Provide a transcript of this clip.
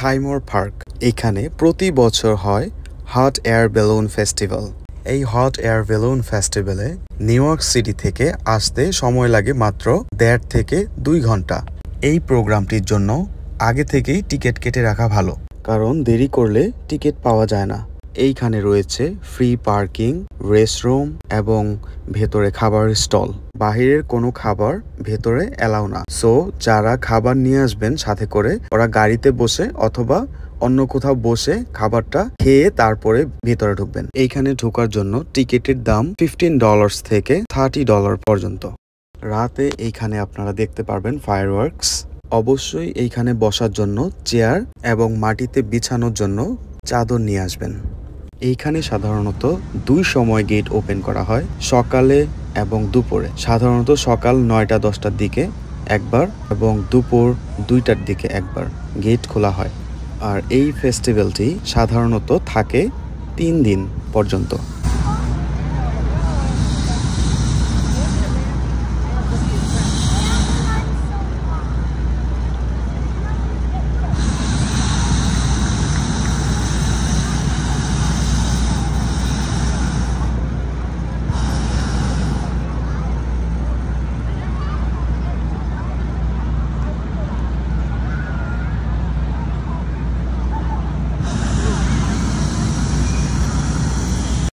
স্কাইমোর park. এখানে প্রতি বছর হয় হট এয়ার বেলুন ফেস্টিভ্যাল। এই হট এয়ার বেলুন ফেস্টিভ্যালে নিউ ইয়র্ক সিটি থেকে আসতে সময় লাগে মাত্র 1.5 থেকে 2 ঘন্টা। এই প্রোগ্রামটির জন্য আগে থেকেই টিকিট কেটে রাখা ভালো, কারণ দেরি করলে টিকিট পাওয়া যায় না। এইখানে রয়েছে ফ্রি পার্কিং, রেস্টরুম এবং ভেতরে খাবারের স্টল। বাহিরের কোনো খাবার ভেতরে এলাও না। সো যারা খাবার নিয়ে আসবেন সাথে করে, ওরা গাড়িতে বসে অথবা অন্য কোথাও বসে খাবারটা খেয়ে তারপরে ভেতরে ঢুকবেন। এইখানে ঢোকার জন্য টিকিটের দাম $15 থেকে $30 পর্যন্ত। রাতে এইখানে আপনারা দেখতে পারবেন ফায়ারওয়ার্কস। অবশ্যই এইখানে বসার জন্য চেয়ার এবং মাটিতে বিছানোর জন্য চাদর নিয়ে আসবেন। এইখানে সাধারণত 2 সময় গেট ওপেন করা হয়, সকালে এবং দুপুরে। সাধারণত সকাল 9টা-10টার দিকে একবার এবং দুপুর 2টার দিকে একবার গেট খোলা হয়। আর এই ফেস্টিভ্যালটি সাধারণত থাকে 3 দিন পর্যন্ত।